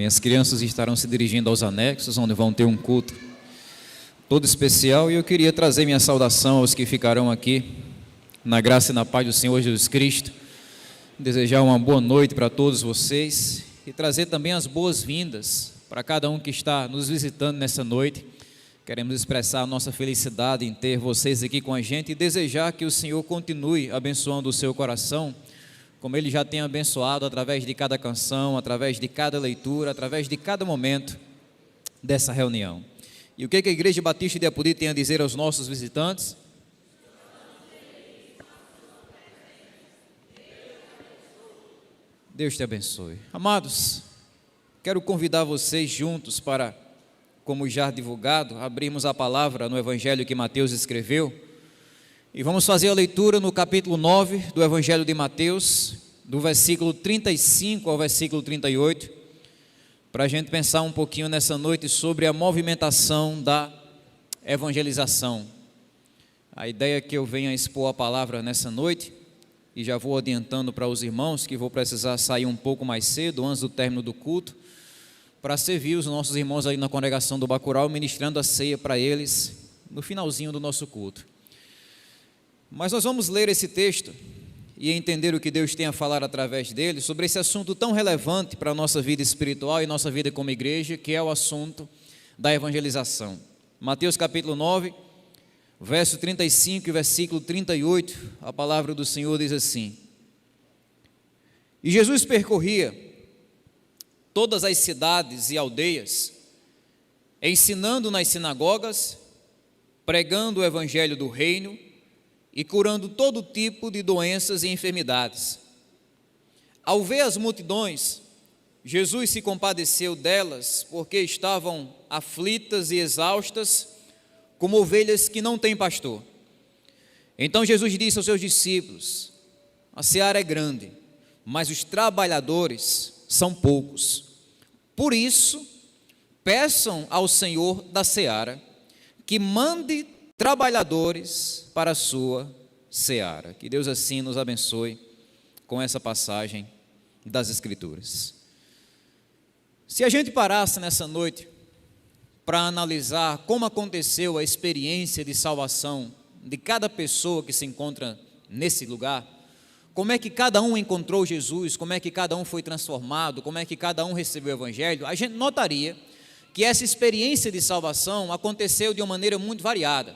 Amém. As crianças estarão se dirigindo aos anexos, onde vão ter um culto todo especial, e eu queria trazer minha saudação aos que ficarão aqui, na graça e na paz do Senhor Jesus Cristo, desejar uma boa noite para todos vocês e trazer também as boas-vindas para cada um que está nos visitando nessa noite. Queremos expressar a nossa felicidade em ter vocês aqui com a gente e desejar que o Senhor continue abençoando o seu coração, como Ele já tem abençoado através de cada canção, através de cada leitura, através de cada momento dessa reunião. E o que a Igreja Batista de Apodi tem a dizer aos nossos visitantes? Deus te abençoe. Amados, quero convidar vocês juntos para, como já divulgado, abrirmos a palavra no Evangelho que Mateus escreveu, e vamos fazer a leitura no capítulo 9 do Evangelho de Mateus, do versículo 35 ao versículo 38, para a gente pensar um pouquinho nessa noite sobre a movimentação da evangelização. A ideia é que eu venha expor a palavra nessa noite, e já vou adiantando para os irmãos que vou precisar sair um pouco mais cedo, antes do término do culto, para servir os nossos irmãos aí na congregação do Bacurau, ministrando a ceia para eles no finalzinho do nosso culto. Mas nós vamos ler esse texto e entender o que Deus tem a falar através dele, sobre esse assunto tão relevante para a nossa vida espiritual e nossa vida como igreja, que é o assunto da evangelização. Mateus capítulo 9, verso 35 e versículo 38, a palavra do Senhor diz assim: E Jesus percorria todas as cidades e aldeias, ensinando nas sinagogas, pregando o evangelho do reino e curando todo tipo de doenças e enfermidades. Ao ver as multidões, Jesus se compadeceu delas, porque estavam aflitas e exaustas, como ovelhas que não têm pastor. Então Jesus disse aos seus discípulos: A seara é grande, mas os trabalhadores são poucos. Por isso, peçam ao Senhor da seara que mande trabalhadores para a sua seara. Que Deus assim nos abençoe com essa passagem das Escrituras. Se a gente parasse nessa noite para analisar como aconteceu a experiência de salvação de cada pessoa que se encontra nesse lugar, como é que cada um encontrou Jesus, como é que cada um foi transformado, como é que cada um recebeu o Evangelho, a gente notaria que essa experiência de salvação aconteceu de uma maneira muito variada.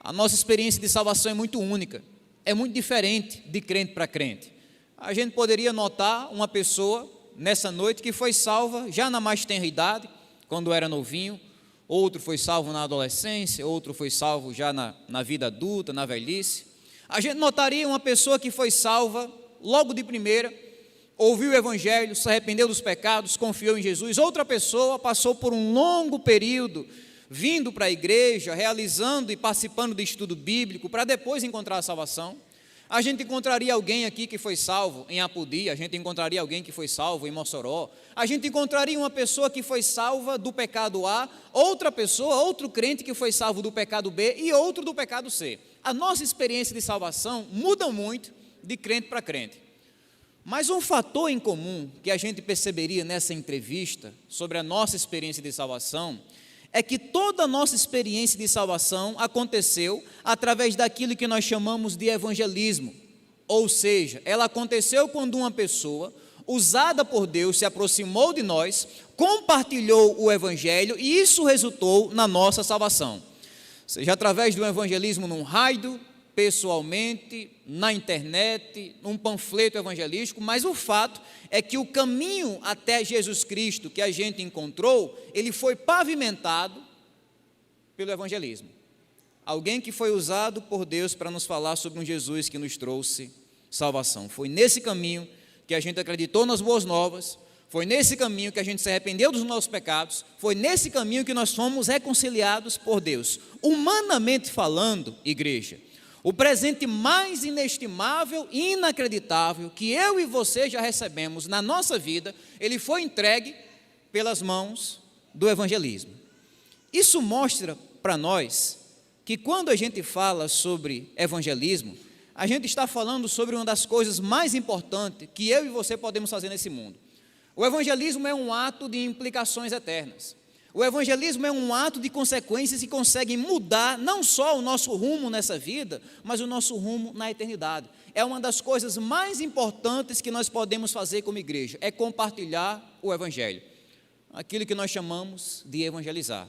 A nossa experiência de salvação é muito única, é muito diferente de crente para crente. A gente poderia notar uma pessoa nessa noite que foi salva já na mais tenra idade, quando era novinho, outro foi salvo na adolescência, outro foi salvo já na vida adulta, na velhice. A gente notaria uma pessoa que foi salva logo de primeira, ouviu o Evangelho, se arrependeu dos pecados, confiou em Jesus. Outra pessoa passou por um longo período vindo para a igreja, realizando e participando de estudo bíblico, para depois encontrar a salvação. A gente encontraria alguém aqui que foi salvo em Apodi, a gente encontraria alguém que foi salvo em Mossoró, a gente encontraria uma pessoa que foi salva do pecado A, outra pessoa, outro crente que foi salvo do pecado B e outro do pecado C. A nossa experiência de salvação muda muito de crente para crente. Mas um fator em comum que a gente perceberia nessa entrevista sobre a nossa experiência de salvação é que toda a nossa experiência de salvação aconteceu através daquilo que nós chamamos de evangelismo, ou seja, ela aconteceu quando uma pessoa usada por Deus se aproximou de nós, compartilhou o Evangelho e isso resultou na nossa salvação, seja através de um evangelismo num raio, pessoalmente, na internet, num panfleto evangelístico, mas o fato é que o caminho até Jesus Cristo que a gente encontrou, ele foi pavimentado pelo evangelismo. Alguém que foi usado por Deus para nos falar sobre um Jesus que nos trouxe salvação. Foi nesse caminho que a gente acreditou nas boas novas, foi nesse caminho que a gente se arrependeu dos nossos pecados, foi nesse caminho que nós fomos reconciliados por Deus. Humanamente falando, igreja, o presente mais inestimável e inacreditável que eu e você já recebemos na nossa vida, ele foi entregue pelas mãos do evangelismo. Isso mostra para nós que quando a gente fala sobre evangelismo, a gente está falando sobre uma das coisas mais importantes que eu e você podemos fazer nesse mundo. O evangelismo é um ato de implicações eternas. O evangelismo é um ato de consequências que conseguem mudar não só o nosso rumo nessa vida, mas o nosso rumo na eternidade. É uma das coisas mais importantes que nós podemos fazer como igreja, é compartilhar o evangelho, aquilo que nós chamamos de evangelizar.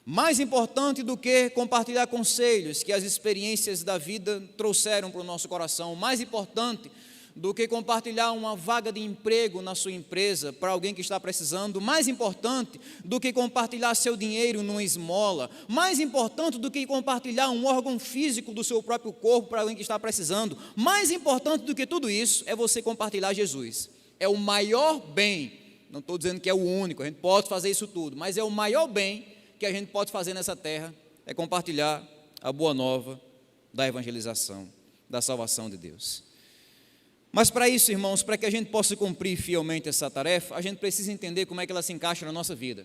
Mais importante do que compartilhar conselhos que as experiências da vida trouxeram para o nosso coração, mais importante do que compartilhar uma vaga de emprego na sua empresa para alguém que está precisando, mais importante do que compartilhar seu dinheiro numa esmola, mais importante do que compartilhar um órgão físico do seu próprio corpo para alguém que está precisando, mais importante do que tudo isso é você compartilhar Jesus. É o maior bem, não estou dizendo que é o único, a gente pode fazer isso tudo, mas é o maior bem que a gente pode fazer nessa terra, é compartilhar a boa nova da evangelização, da salvação de Deus. Mas para isso, irmãos, para que a gente possa cumprir fielmente essa tarefa, a gente precisa entender como é que ela se encaixa na nossa vida.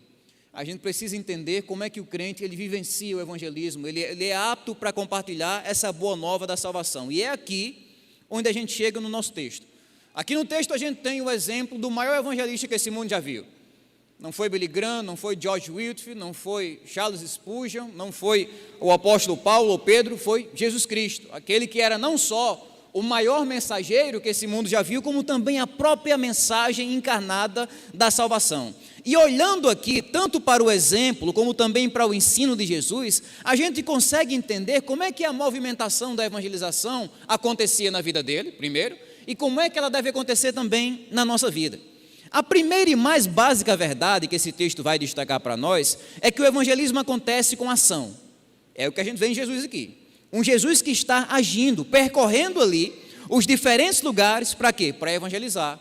A gente precisa entender como é que o crente, ele vivencia o evangelismo, ele é apto para compartilhar essa boa nova da salvação. E é aqui onde a gente chega no nosso texto. Aqui no texto a gente tem o exemplo do maior evangelista que esse mundo já viu. Não foi Billy Graham, não foi George Whitefield, não foi Charles Spurgeon, não foi o apóstolo Paulo ou Pedro, foi Jesus Cristo, aquele que era não só o maior mensageiro que esse mundo já viu, como também a própria mensagem encarnada da salvação. E olhando aqui, tanto para o exemplo, como também para o ensino de Jesus, a gente consegue entender como é que a movimentação da evangelização acontecia na vida dele, primeiro, e como é que ela deve acontecer também na nossa vida. A primeira e mais básica verdade que esse texto vai destacar para nós, é que o evangelismo acontece com ação. É o que a gente vê em Jesus aqui. Um Jesus que está agindo, percorrendo ali os diferentes lugares, para quê? Para evangelizar,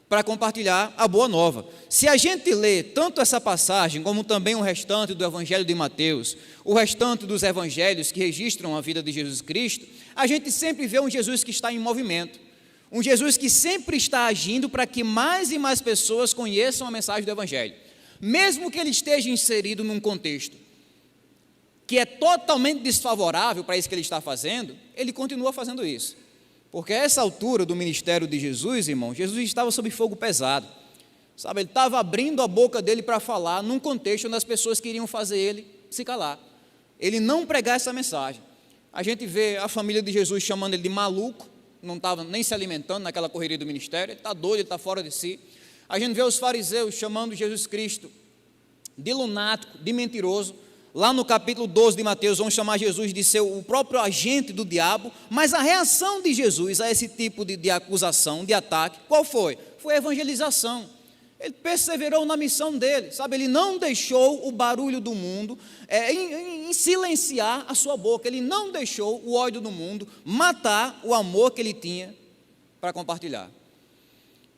para compartilhar a boa nova. Se a gente lê tanto essa passagem, como também o restante do Evangelho de Mateus, o restante dos evangelhos que registram a vida de Jesus Cristo, a gente sempre vê um Jesus que está em movimento, um Jesus que sempre está agindo para que mais e mais pessoas conheçam a mensagem do Evangelho, mesmo que ele esteja inserido num contexto que é totalmente desfavorável para isso que ele está fazendo, ele continua fazendo isso. Porque a essa altura do ministério de Jesus, irmão, Jesus estava sob fogo pesado. Sabe, ele estava abrindo a boca dele para falar num contexto onde as pessoas queriam fazer ele se calar. Ele não pregar essa mensagem. A gente vê a família de Jesus chamando ele de maluco, não estava nem se alimentando naquela correria do ministério, ele está doido, ele está fora de si. A gente vê os fariseus chamando Jesus Cristo de lunático, de mentiroso. Lá no capítulo 12 de Mateus, vão chamar Jesus de ser o próprio agente do diabo, mas a reação de Jesus a esse tipo de acusação, de ataque, qual foi? Foi a evangelização. Ele perseverou na missão dele, sabe? Ele não deixou o barulho do mundo em silenciar a sua boca, ele não deixou o ódio do mundo matar o amor que ele tinha para compartilhar.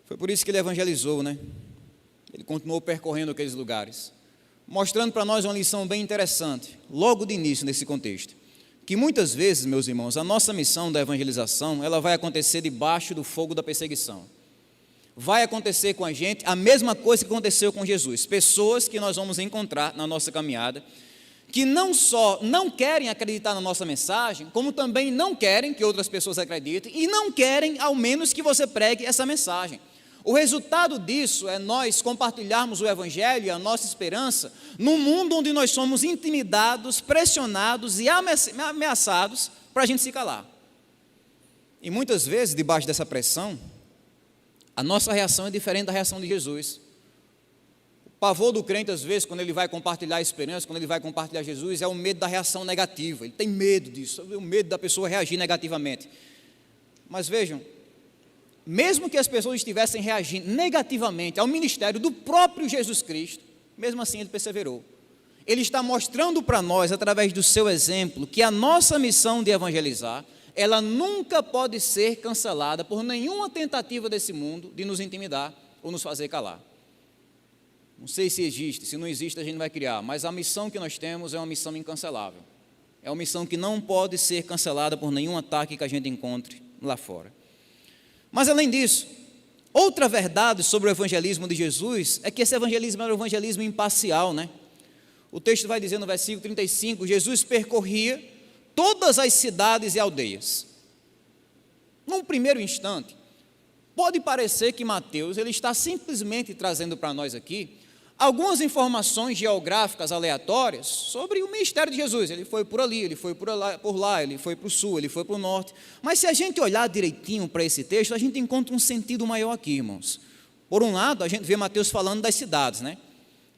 Foi por isso que ele evangelizou, né? Ele continuou percorrendo aqueles lugares, mostrando para nós uma lição bem interessante, logo de início nesse contexto, que muitas vezes, meus irmãos, a nossa missão da evangelização, ela vai acontecer debaixo do fogo da perseguição. Vai acontecer com a gente a mesma coisa que aconteceu com Jesus, pessoas que nós vamos encontrar na nossa caminhada, que não só não querem acreditar na nossa mensagem, como também não querem que outras pessoas acreditem, e não querem, ao menos, que você pregue essa mensagem. O resultado disso é nós compartilharmos o Evangelho e a nossa esperança num mundo onde nós somos intimidados, pressionados e ameaçados para a gente se calar. E muitas vezes, debaixo dessa pressão, a nossa reação é diferente da reação de Jesus. O pavor do crente, às vezes, quando ele vai compartilhar a esperança, quando ele vai compartilhar Jesus, é o medo da reação negativa. Ele tem medo disso, o medo da pessoa reagir negativamente. Mas vejam, mesmo que as pessoas estivessem reagindo negativamente ao ministério do próprio Jesus Cristo, mesmo assim ele perseverou. Ele está mostrando para nós, através do seu exemplo, que a nossa missão de evangelizar, ela nunca pode ser cancelada por nenhuma tentativa desse mundo de nos intimidar ou nos fazer calar. Não sei se existe, se não existe a gente vai criar, mas a missão que nós temos é uma missão incancelável. É uma missão que não pode ser cancelada por nenhum ataque que a gente encontre lá fora. Mas além disso, outra verdade sobre o evangelismo de Jesus é que esse evangelismo era um evangelismo imparcial, né? O texto vai dizer no versículo 35, Jesus percorria todas as cidades e aldeias. Num primeiro instante, Pode parecer que Mateus ele está simplesmente trazendo para nós aqui algumas informações geográficas aleatórias sobre o ministério de Jesus. Ele foi por ali, ele foi por lá, ele foi para o sul, ele foi para o norte. Mas se a gente olhar direitinho para esse texto, a gente encontra um sentido maior aqui, irmãos. Por um lado, a gente vê Mateus falando das cidades, né?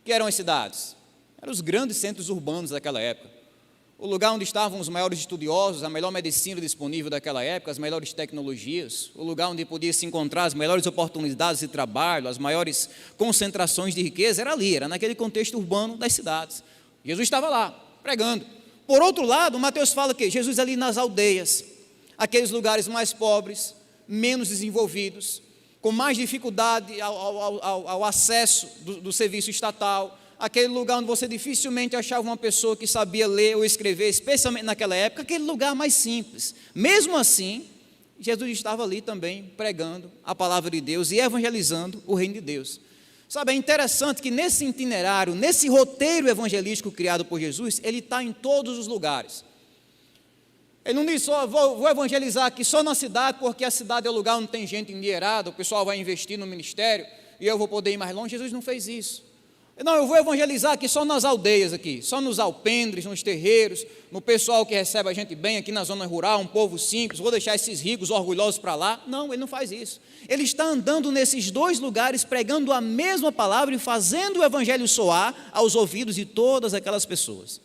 Que eram as cidades? Eram os grandes centros urbanos daquela época. O lugar onde estavam os maiores estudiosos, a melhor medicina disponível daquela época, as melhores tecnologias, o lugar onde podia se encontrar as melhores oportunidades de trabalho, as maiores concentrações de riqueza, era ali, era naquele contexto urbano das cidades. Jesus estava lá, pregando. Por outro lado, Mateus fala que Jesus ali nas aldeias, aqueles lugares mais pobres, menos desenvolvidos, com mais dificuldade ao acesso do serviço estatal, aquele lugar onde você dificilmente achava uma pessoa que sabia ler ou escrever, especialmente naquela época, aquele lugar mais simples. Mesmo assim, Jesus estava ali também pregando a palavra de Deus e evangelizando o reino de Deus. Sabe, é interessante que nesse itinerário, nesse roteiro evangelístico criado por Jesus, ele está em todos os lugares. Ele não diz só, vou evangelizar aqui só na cidade, porque a cidade é o lugar onde tem gente endinheirada, o pessoal vai investir no ministério e eu vou poder ir mais longe. Jesus não fez isso. Não, eu vou evangelizar aqui só nas aldeias aqui, só nos alpendres, nos terreiros, no pessoal que recebe a gente bem aqui na zona rural, um povo simples, vou deixar esses ricos orgulhosos para lá. Não, ele não faz isso. Ele está andando nesses dois lugares, pregando a mesma palavra e fazendo o evangelho soar aos ouvidos de todas aquelas pessoas,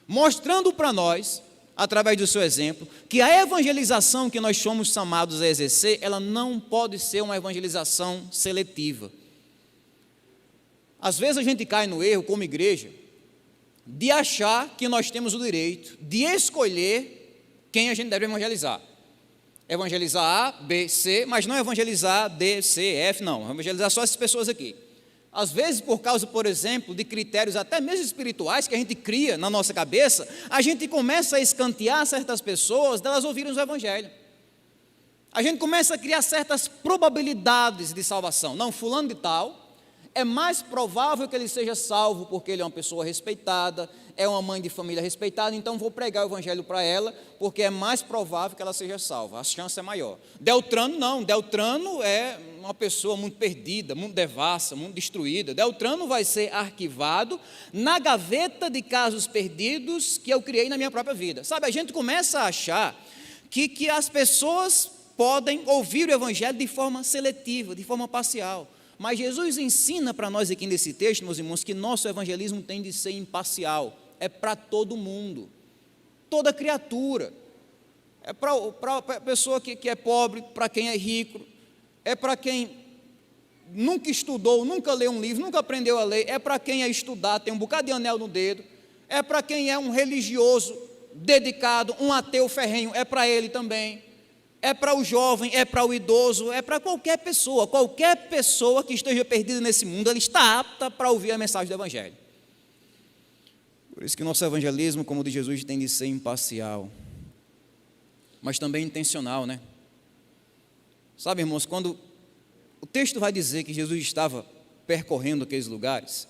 mostrando para nós, através do seu exemplo, que a evangelização que nós somos chamados a exercer, ela não pode ser uma evangelização seletiva. Às vezes a gente cai no erro, como igreja, de achar que nós temos o direito de escolher quem a gente deve evangelizar. Evangelizar A, B, C, mas não evangelizar D, C, F, não. Evangelizar só essas pessoas aqui. Às vezes, por causa, por exemplo, de critérios até mesmo espirituais que a gente cria na nossa cabeça, a gente começa a escantear certas pessoas delas ouvirem o evangelho. A gente começa a criar certas probabilidades de salvação. Não, fulano de tal, é mais provável que ele seja salvo porque ele é uma pessoa respeitada, é uma mãe de família respeitada, então vou pregar o evangelho para ela, porque é mais provável que ela seja salva, a chance é maior. Deltrano não, Deltrano é uma pessoa muito perdida, muito devassa, muito destruída. Deltrano vai ser arquivado na gaveta de casos perdidos que eu criei na minha própria vida. Sabe, a gente começa a achar que as pessoas podem ouvir o evangelho de forma seletiva, de forma parcial. Mas Jesus ensina para nós aqui nesse texto, meus irmãos, que nosso evangelismo tem de ser imparcial, é para todo mundo, toda criatura, é para a pessoa que é pobre, para quem é rico, é para quem nunca estudou, nunca leu um livro, nunca aprendeu a ler, é para quem é estudado, tem um bocado de anel no dedo, é para quem é um religioso dedicado, um ateu ferrenho, é para ele também. É para o jovem, é para o idoso, é para qualquer pessoa que esteja perdida nesse mundo, ela está apta para ouvir a mensagem do evangelho. Por isso que nosso evangelismo, como o de Jesus, tem de ser imparcial, mas também intencional, né? Sabe, irmãos, quando o texto vai dizer que Jesus estava percorrendo aqueles lugares,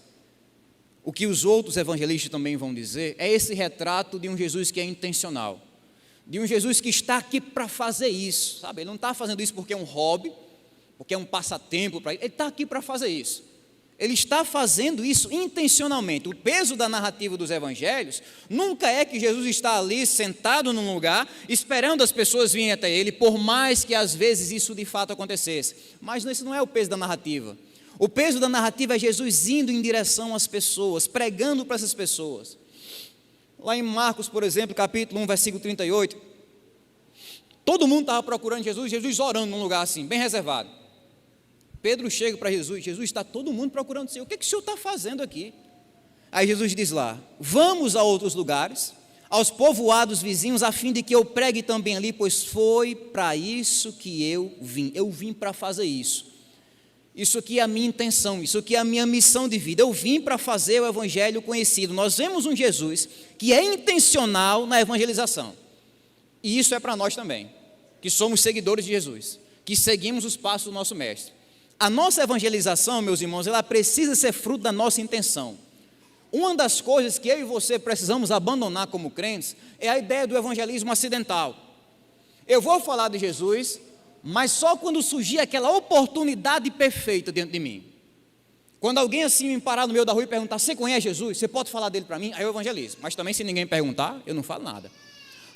o que os outros evangelistas também vão dizer é esse retrato de um Jesus que é intencional, de um Jesus que está aqui para fazer isso, sabe? Ele não está fazendo isso porque é um hobby, porque é um passatempo para ele está aqui para fazer isso. Ele está fazendo isso intencionalmente. O peso da narrativa dos evangelhos nunca é que Jesus está ali sentado num lugar, esperando as pessoas virem até ele, por mais que às vezes isso de fato acontecesse. Mas esse não é o peso da narrativa. O peso da narrativa é Jesus indo em direção às pessoas, pregando para essas pessoas. Lá em Marcos, por exemplo, capítulo 1, versículo 38, todo mundo estava procurando Jesus, Jesus orando num lugar assim, bem reservado. Pedro chega para Jesus, está todo mundo procurando o Senhor, o que o Senhor está fazendo aqui? Aí Jesus diz lá, vamos a outros lugares, aos povoados vizinhos, a fim de que eu pregue também ali, pois foi para isso que eu vim para fazer isso. Isso aqui é a minha intenção, isso aqui é a minha missão de vida. Eu vim para fazer o evangelho conhecido. Nós vemos um Jesus que é intencional na evangelização. E isso é para nós também, que somos seguidores de Jesus, que seguimos os passos do nosso mestre. A nossa evangelização, meus irmãos, ela precisa ser fruto da nossa intenção. Uma das coisas que eu e você precisamos abandonar como crentes é a ideia do evangelismo acidental. Eu vou falar de Jesus, mas só quando surgia aquela oportunidade perfeita dentro de mim. Quando alguém assim me parar no meio da rua e perguntar: você conhece Jesus? Você pode falar dele para mim? Aí eu evangelizo. Mas também, se ninguém perguntar, eu não falo nada.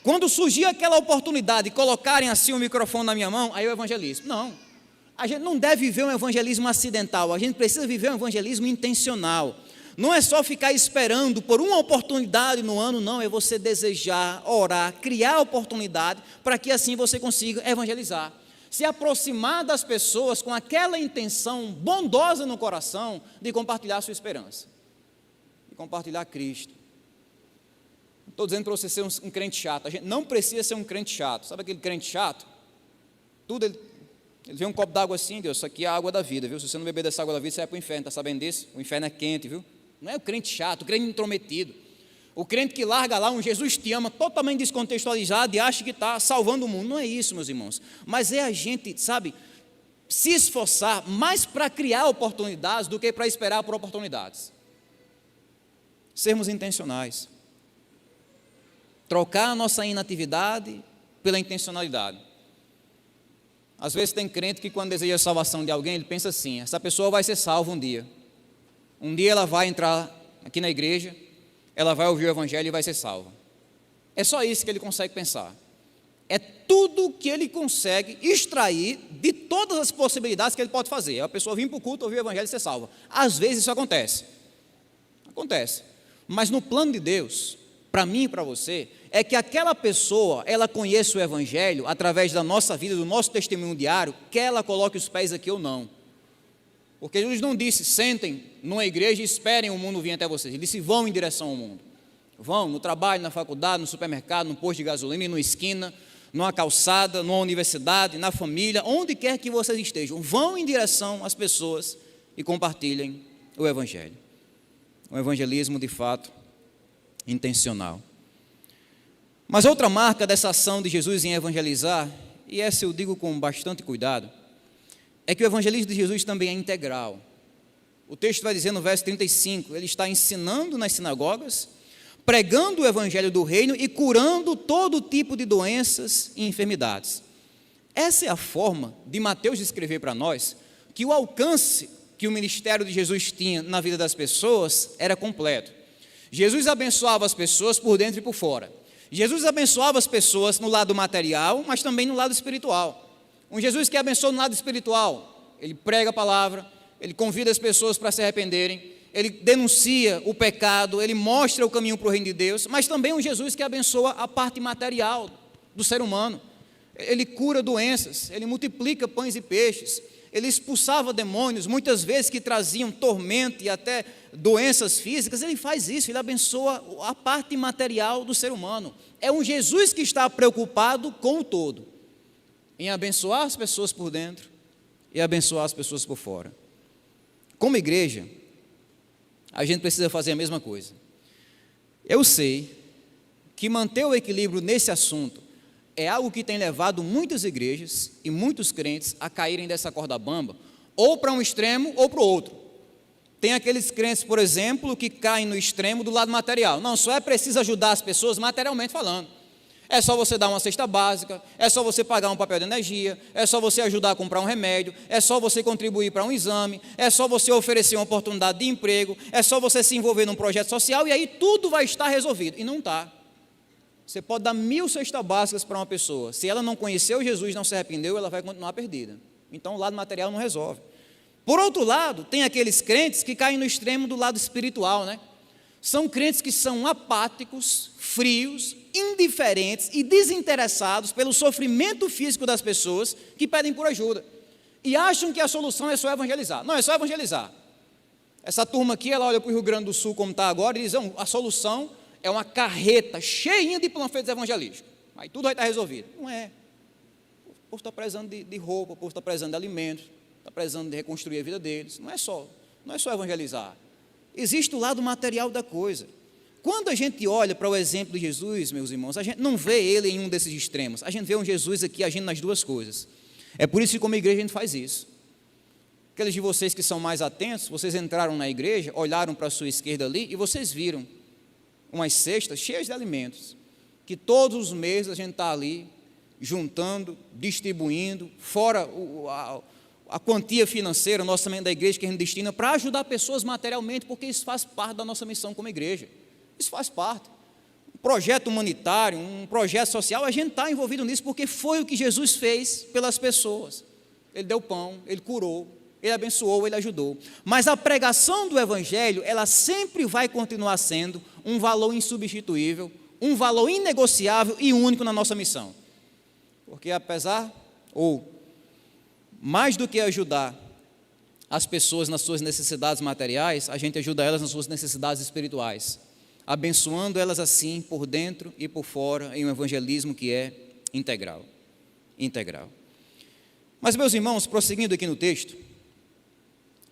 Quando surgia aquela oportunidade de colocarem assim o microfone na minha mão, aí eu evangelizo. Não, a gente não deve viver um evangelismo acidental, a gente precisa viver um evangelismo intencional. Não é só ficar esperando por uma oportunidade no ano, não, é você desejar, orar, criar oportunidade para que assim você consiga evangelizar. Se aproximar das pessoas com aquela intenção bondosa no coração de compartilhar a sua esperança, de compartilhar Cristo. Não estou dizendo para você ser um crente chato, a gente não precisa ser um crente chato. Sabe aquele crente chato? Tudo ele vê um copo d'água assim: Deus, isso aqui é a água da vida, viu? Se você não beber dessa água da vida, você vai para o inferno, está sabendo disso? O inferno é quente, viu? Não é o crente chato, o crente intrometido, o crente que larga lá um Jesus te ama totalmente descontextualizado e acha que está salvando o mundo. Não é isso, meus irmãos, mas é a gente, sabe, se esforçar mais para criar oportunidades do que para esperar por oportunidades. Sermos intencionais, trocar a nossa inatividade pela intencionalidade. Às vezes tem crente que, quando deseja a salvação de alguém, ele pensa assim: essa pessoa vai ser salva um dia ela vai entrar aqui na igreja, ela vai ouvir o evangelho e vai ser salva. É só isso que ele consegue pensar. É tudo que ele consegue extrair de todas as possibilidades que ele pode fazer. A pessoa vir para o culto, ouvir o evangelho e ser salva. Às vezes isso acontece, mas no plano de Deus, para mim e para você, é que aquela pessoa, ela conheça o evangelho através da nossa vida, do nosso testemunho diário, quer ela coloque os pés aqui ou não. Porque Jesus não disse: sentem numa igreja e esperem o mundo vir até vocês. Ele disse: vão em direção ao mundo. Vão no trabalho, na faculdade, no supermercado, no posto de gasolina, numa esquina, numa calçada, numa universidade, na família, onde quer que vocês estejam. Vão em direção às pessoas e compartilhem o evangelho. Um evangelismo de fato intencional. Mas outra marca dessa ação de Jesus em evangelizar, e essa eu digo com bastante cuidado, é que o evangelismo de Jesus também é integral. O texto vai dizer no verso 35, ele está ensinando nas sinagogas, pregando o evangelho do reino e curando todo tipo de doenças e enfermidades. Essa é a forma de Mateus descrever para nós que o alcance que o ministério de Jesus tinha na vida das pessoas era completo. Jesus abençoava as pessoas por dentro e por fora. Jesus abençoava as pessoas no lado material, mas também no lado espiritual. Um Jesus que abençoa no lado espiritual, ele prega a palavra, ele convida as pessoas para se arrependerem, ele denuncia o pecado, ele mostra o caminho para o reino de Deus, mas também um Jesus que abençoa a parte material do ser humano. Ele cura doenças, ele multiplica pães e peixes, ele expulsava demônios, muitas vezes que traziam tormento e até doenças físicas. Ele faz isso, ele abençoa a parte material do ser humano. É um Jesus que está preocupado com o todo, em abençoar as pessoas por dentro e abençoar as pessoas por fora. Como igreja, a gente precisa fazer a mesma coisa. Eu sei que manter o equilíbrio nesse assunto é algo que tem levado muitas igrejas e muitos crentes a caírem dessa corda bamba, ou para um extremo ou para o outro. Tem aqueles crentes, por exemplo, que caem no extremo do lado material. Não, só é preciso ajudar as pessoas materialmente falando. É só você dar uma cesta básica, é só você pagar um papel de energia, é só você ajudar a comprar um remédio, é só você contribuir para um exame, é só você oferecer uma oportunidade de emprego, é só você se envolver num projeto social e aí tudo vai estar resolvido. E não está. Você pode dar 1000 cestas básicas para uma pessoa, se ela não conheceu Jesus, não se arrependeu, ela vai continuar perdida. Então o lado material não resolve. Por outro lado, tem aqueles crentes que caem no extremo do lado espiritual, né? São crentes que são apáticos, frios, indiferentes e desinteressados pelo sofrimento físico das pessoas que pedem por ajuda e acham que a solução é só evangelizar. Não, é só evangelizar. Essa turma aqui, ela olha para o Rio Grande do Sul como está agora e diz: a solução é uma carreta cheinha de panfletos evangelísticos, aí tudo vai estar resolvido. Não é. O povo está precisando de roupa, o povo está precisando de alimentos, está precisando de reconstruir a vida deles. Não é só evangelizar. Existe o lado material da coisa. Quando a gente olha para o exemplo de Jesus, meus irmãos, a gente não vê ele em um desses extremos, a gente vê um Jesus aqui agindo nas duas coisas. É por isso que como igreja a gente faz isso. Aqueles de vocês que são mais atentos, vocês entraram na igreja, olharam para a sua esquerda ali e vocês viram umas cestas cheias de alimentos, que todos os meses a gente está ali juntando, distribuindo, fora a quantia financeira, nosso também da igreja, que a gente destina para ajudar pessoas materialmente, porque isso faz parte da nossa missão como igreja. Isso faz parte. Um projeto humanitário, um projeto social, a gente está envolvido nisso, porque foi o que Jesus fez pelas pessoas. Ele deu pão, ele curou, ele abençoou, ele ajudou. Mas a pregação do Evangelho, ela sempre vai continuar sendo um valor insubstituível, um valor inegociável e único na nossa missão. Porque apesar, ou mais do que ajudar as pessoas nas suas necessidades materiais, a gente ajuda elas nas suas necessidades espirituais, abençoando elas assim por dentro e por fora, em um evangelismo que é integral. Integral. Mas, meus irmãos, prosseguindo aqui no texto,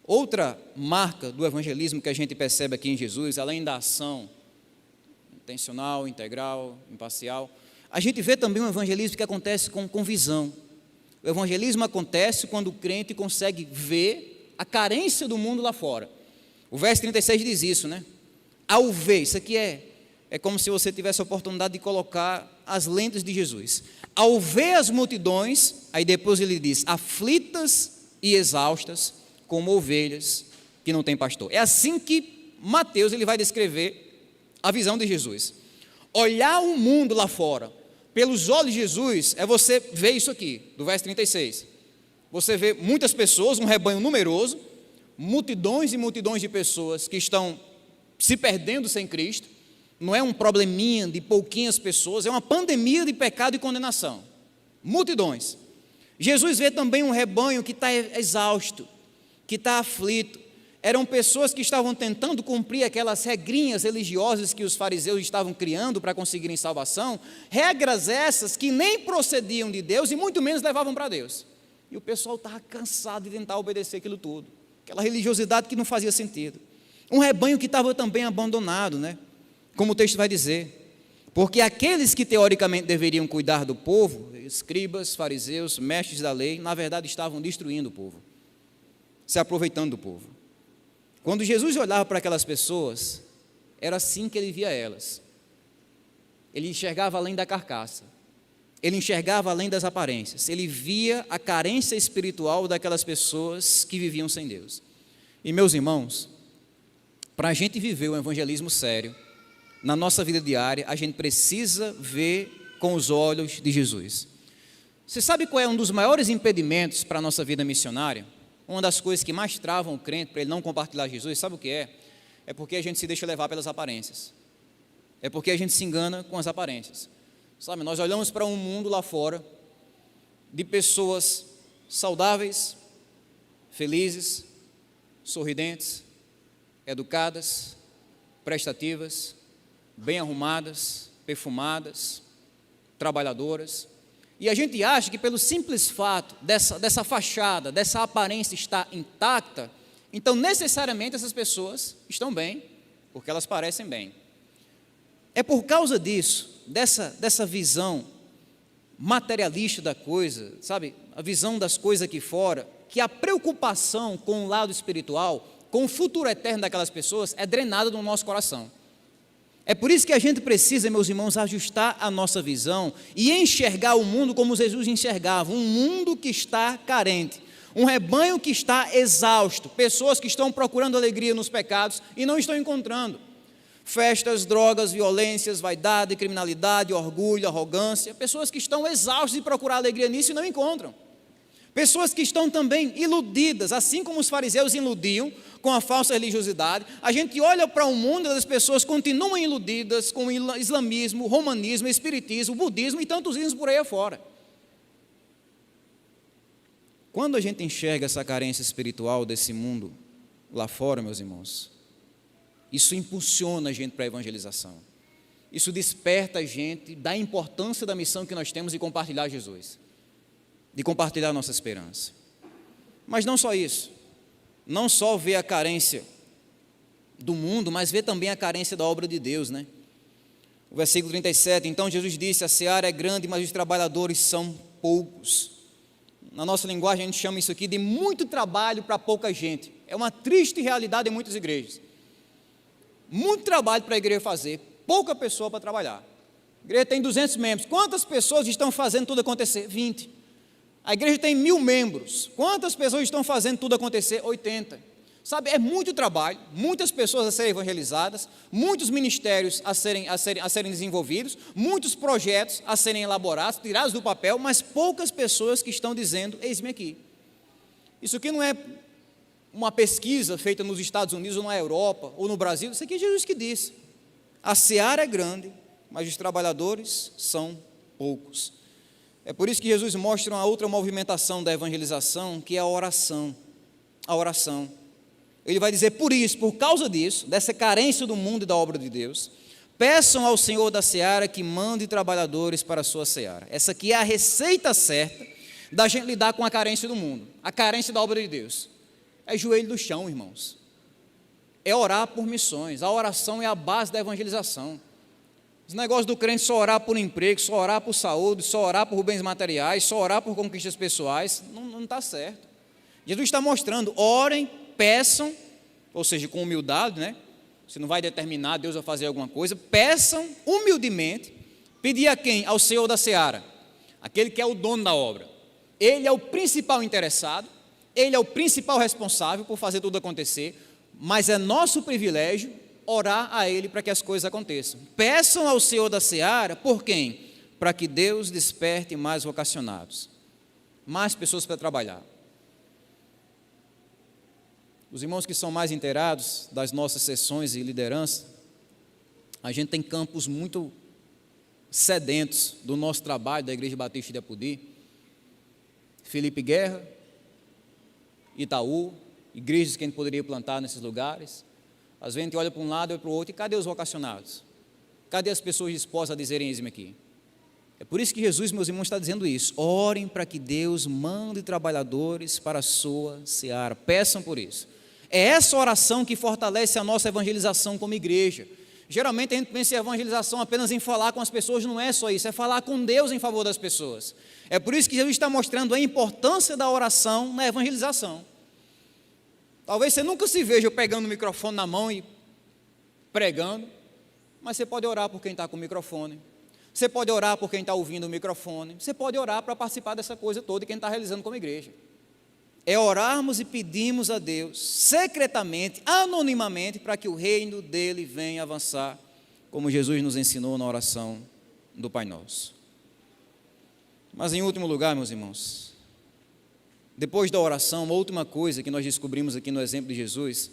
outra marca do evangelismo que a gente percebe aqui em Jesus, além da ação intencional, integral, imparcial, a gente vê também um evangelismo que acontece com visão. O evangelismo acontece quando o crente consegue ver a carência do mundo lá fora. O verso 36 diz isso, né? Ao ver, isso aqui é como se você tivesse a oportunidade de colocar as lentes de Jesus. Ao ver as multidões, aí depois ele diz, aflitas e exaustas, como ovelhas que não têm pastor. É assim que Mateus ele vai descrever a visão de Jesus. Olhar o mundo lá fora pelos olhos de Jesus é você ver isso aqui, do verso 36. Você vê muitas pessoas, um rebanho numeroso, multidões e multidões de pessoas que estão se perdendo sem Cristo. Não é um probleminha de pouquinhas pessoas, é uma pandemia de pecado e condenação. Multidões. Jesus vê também um rebanho que está exausto, que está aflito. Eram pessoas que estavam tentando cumprir aquelas regrinhas religiosas que os fariseus estavam criando para conseguirem salvação, regras essas que nem procediam de Deus e muito menos levavam para Deus. E o pessoal estava cansado de tentar obedecer aquilo tudo, aquela religiosidade que não fazia sentido. Um rebanho que estava também abandonado, né? Como o texto vai dizer, porque aqueles que teoricamente deveriam cuidar do povo, escribas, fariseus, mestres da lei, na verdade estavam destruindo o povo, se aproveitando do povo. Quando Jesus olhava para aquelas pessoas, era assim que ele via elas. Ele enxergava além da carcaça, ele enxergava além das aparências, ele via a carência espiritual daquelas pessoas que viviam sem Deus. E meus irmãos, para a gente viver o evangelismo sério, na nossa vida diária, a gente precisa ver com os olhos de Jesus. Você sabe qual é um dos maiores impedimentos para a nossa vida missionária? Uma das coisas que mais travam o crente para ele não compartilhar Jesus, sabe o que é? É porque a gente se deixa levar pelas aparências. É porque a gente se engana com as aparências. Sabe, nós olhamos para um mundo lá fora de pessoas saudáveis, felizes, sorridentes, educadas, prestativas, bem arrumadas, perfumadas, trabalhadoras. E a gente acha que pelo simples fato dessa fachada, dessa aparência estar intacta, então necessariamente essas pessoas estão bem, porque elas parecem bem. É por causa disso, dessa visão materialista da coisa, sabe, a visão das coisas aqui fora, que a preocupação com o lado espiritual, com o futuro eterno daquelas pessoas, é drenada do nosso coração. É por isso que a gente precisa, meus irmãos, ajustar a nossa visão e enxergar o mundo como Jesus enxergava, um mundo que está carente, um rebanho que está exausto, pessoas que estão procurando alegria nos pecados e não estão encontrando. Festas, drogas, violências, vaidade, criminalidade, orgulho, arrogância, pessoas que estão exaustas de procurar alegria nisso e não encontram. Pessoas que estão também iludidas, assim como os fariseus iludiam com a falsa religiosidade. A gente olha para o mundo e as pessoas continuam iludidas com o islamismo, romanismo, espiritismo, budismo e tantos ismos por aí afora. Quando a gente enxerga essa carência espiritual desse mundo lá fora, meus irmãos, isso impulsiona a gente para a evangelização. Isso desperta a gente da importância da missão que nós temos de compartilhar Jesus, de compartilhar nossa esperança. Mas não só isso, não só ver a carência do mundo, mas ver também a carência da obra de Deus, né? O versículo 37, então Jesus disse, a seara é grande, mas os trabalhadores são poucos. Na nossa linguagem a gente chama isso aqui de muito trabalho para pouca gente. É uma triste realidade em muitas igrejas. Muito trabalho para a igreja fazer, pouca pessoa para trabalhar. igreja tem 200 membros. Quantas pessoas estão fazendo tudo acontecer? 20. A igreja tem 1000 membros. Quantas pessoas estão fazendo tudo acontecer? 80. Sabe, é muito trabalho, muitas pessoas a serem evangelizadas, muitos ministérios a serem desenvolvidos, muitos projetos a serem elaborados, tirados do papel, mas poucas pessoas que estão dizendo, eis-me aqui. Isso aqui não é uma pesquisa feita nos Estados Unidos ou na Europa ou no Brasil, isso aqui é Jesus que disse. A seara é grande, mas os trabalhadores são poucos. É por isso que Jesus mostra uma outra movimentação da evangelização, que é a oração. A oração. Ele vai dizer, por isso, por causa disso, dessa carência do mundo e da obra de Deus, peçam ao Senhor da seara que mande trabalhadores para a sua seara. Essa aqui é a receita certa da gente lidar com a carência do mundo, a carência da obra de Deus. É joelho no chão, irmãos. É orar por missões. A oração é a base da evangelização. Os negócios do crente só orar por emprego, só orar por saúde, só orar por bens materiais, só orar por conquistas pessoais, não está certo. Jesus está mostrando, orem, peçam, ou seja, com humildade, né? Você não vai determinar Deus a fazer alguma coisa, peçam humildemente, pedir a quem? Ao Senhor da seara, aquele que é o dono da obra. Ele é o principal interessado, ele é o principal responsável por fazer tudo acontecer, mas é nosso privilégio orar a ele para que as coisas aconteçam. Peçam ao Senhor da seara, por quem? Para que Deus desperte mais vocacionados, mais pessoas para trabalhar. Os irmãos que são mais inteirados das nossas sessões e liderança, a gente tem campos muito sedentos do nosso trabalho da Igreja Batista de Apodi. Felipe Guerra, Itaú, igrejas que a gente poderia plantar nesses lugares. Às vezes a gente olha para um lado e para o outro, e cadê os vocacionados? Cadê as pessoas dispostas a dizerem eis-me aqui? É por isso que Jesus, meus irmãos, está dizendo isso. Orem para que Deus mande trabalhadores para a sua seara. Peçam por isso. É essa oração que fortalece a nossa evangelização como igreja. Geralmente a gente pensa em evangelização apenas em falar com as pessoas, não é só isso, é falar com Deus em favor das pessoas. É por isso que Jesus está mostrando a importância da oração na evangelização. Talvez você nunca se veja pegando o microfone na mão e pregando, mas você pode orar por quem está com o microfone, você pode orar por quem está ouvindo o microfone, você pode orar para participar dessa coisa toda e quem está realizando como igreja. É orarmos e pedimos a Deus, secretamente, anonimamente, para que o reino dele venha avançar, como Jesus nos ensinou na oração do Pai Nosso. Mas em último lugar, meus irmãos, depois da oração, uma última coisa que nós descobrimos aqui no exemplo de Jesus,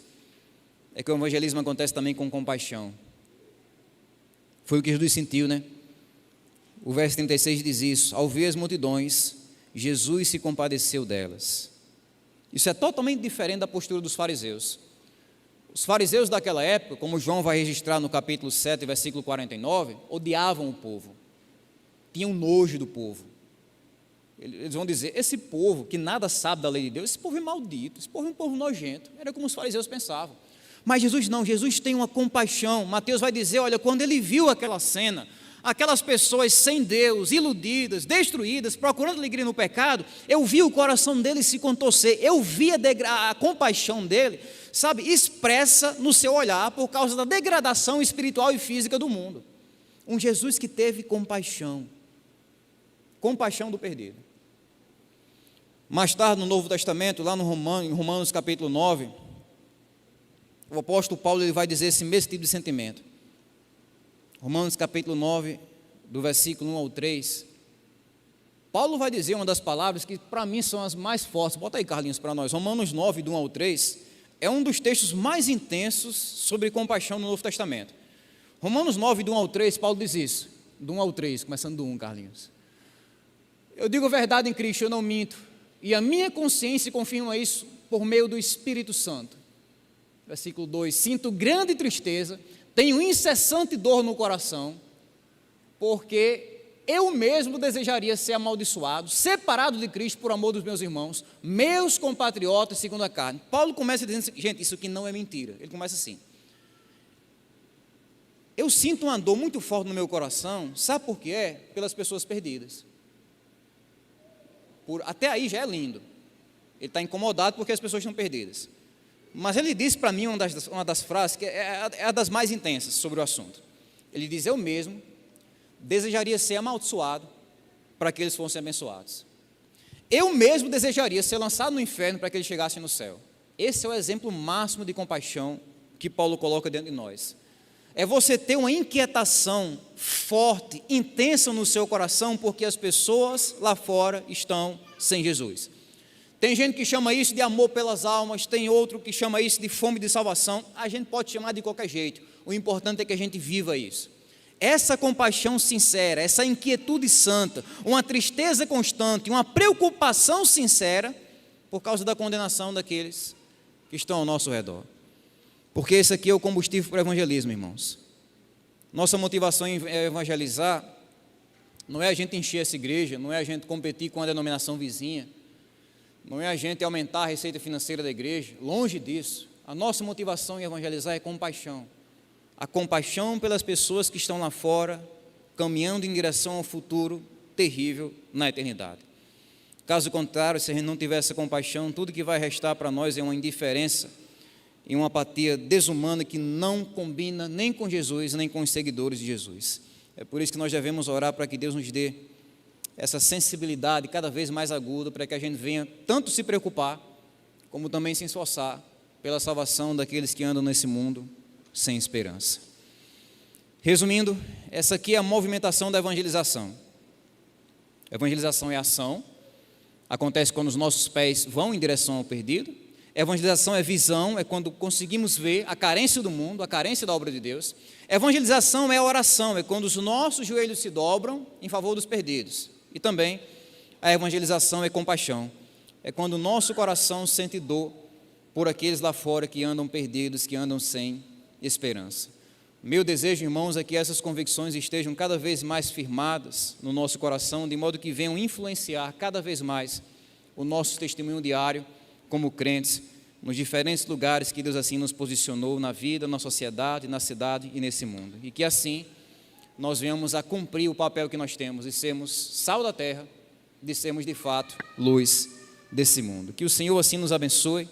é que o evangelismo acontece também com compaixão. Foi o que Jesus sentiu, né? O verso 36 diz isso, ao ver as multidões, Jesus se compadeceu delas. Isso é totalmente diferente da postura dos fariseus. Os fariseus daquela época, como João vai registrar no capítulo 7, versículo 49, odiavam o povo, tinham nojo do povo. Eles vão dizer, esse povo que nada sabe da lei de Deus, esse povo é maldito, esse povo é um povo nojento. Era como os fariseus pensavam. Mas Jesus não, Jesus tem uma compaixão. Mateus vai dizer, olha, quando ele viu aquela cena, aquelas pessoas sem Deus, iludidas, destruídas, procurando alegria no pecado, eu vi o coração dele se contorcer, eu vi a compaixão dele, sabe, expressa no seu olhar por causa da degradação espiritual e física do mundo. Um Jesus que teve compaixão do perdido. Mais tarde no Novo Testamento, lá em Romanos capítulo 9, o apóstolo Paulo ele vai dizer esse mesmo tipo de sentimento. Romanos capítulo 9, do versículo 1 ao 3, Paulo vai dizer uma das palavras que para mim são as mais fortes, bota aí Carlinhos para nós, Romanos 9, do 1 ao 3, é um dos textos mais intensos sobre compaixão no Novo Testamento. Romanos 9, do 1 ao 3, Paulo diz isso, do 1 ao 3, começando do 1, Carlinhos. Eu digo a verdade em Cristo, eu não minto, e a minha consciência confirma isso por meio do Espírito Santo. Versículo 2, sinto grande tristeza, tenho incessante dor no coração, porque eu mesmo desejaria ser amaldiçoado, separado de Cristo por amor dos meus irmãos, meus compatriotas segundo a carne. Paulo começa dizendo, gente, isso aqui não é mentira. Ele começa assim, eu sinto uma dor muito forte no meu coração, sabe por que é? Pelas pessoas perdidas. Até aí já é lindo, ele está incomodado porque as pessoas estão perdidas. Mas ele disse para mim uma das frases que é a das mais intensas sobre o assunto. Ele diz, eu mesmo desejaria ser amaldiçoado para que eles fossem abençoados. Eu mesmo desejaria ser lançado no inferno para que eles chegassem no céu. Esse é o exemplo máximo de compaixão que Paulo coloca dentro de nós. É você ter uma inquietação forte, intensa no seu coração, porque as pessoas lá fora estão sem Jesus. Tem gente que chama isso de amor pelas almas, tem outro que chama isso de fome de salvação. A gente pode chamar de qualquer jeito, o importante é que a gente viva isso. Essa compaixão sincera, essa inquietude santa, uma tristeza constante, uma preocupação sincera por causa da condenação daqueles que estão ao nosso redor. Porque esse aqui é o combustível para o evangelismo, irmãos. Nossa motivação em evangelizar não é a gente encher essa igreja, não é a gente competir com a denominação vizinha, não é a gente aumentar a receita financeira da igreja, longe disso. A nossa motivação em evangelizar é compaixão. A compaixão pelas pessoas que estão lá fora, caminhando em direção ao futuro terrível na eternidade. Caso contrário, se a gente não tiver essa compaixão, tudo que vai restar para nós é uma indiferença e uma apatia desumana que não combina nem com Jesus, nem com os seguidores de Jesus. É por isso que nós devemos orar para que Deus nos dê essa sensibilidade cada vez mais aguda, para que a gente venha tanto se preocupar, como também se esforçar pela salvação daqueles que andam nesse mundo sem esperança. Resumindo, essa aqui é a movimentação da evangelização. Evangelização é ação, acontece quando os nossos pés vão em direção ao perdido. Evangelização é visão, é quando conseguimos ver a carência do mundo, a carência da obra de Deus. Evangelização é oração, é quando os nossos joelhos se dobram em favor dos perdidos. E também a evangelização é compaixão, é quando o nosso coração sente dor por aqueles lá fora que andam perdidos, que andam sem esperança. Meu desejo, irmãos, é que essas convicções estejam cada vez mais firmadas no nosso coração, de modo que venham influenciar cada vez mais o nosso testemunho diário como crentes, nos diferentes lugares que Deus assim nos posicionou na vida, na sociedade, na cidade e nesse mundo. E que assim nós venhamos a cumprir o papel que nós temos de sermos sal da terra, de sermos de fato luz desse mundo. Que o Senhor assim nos abençoe.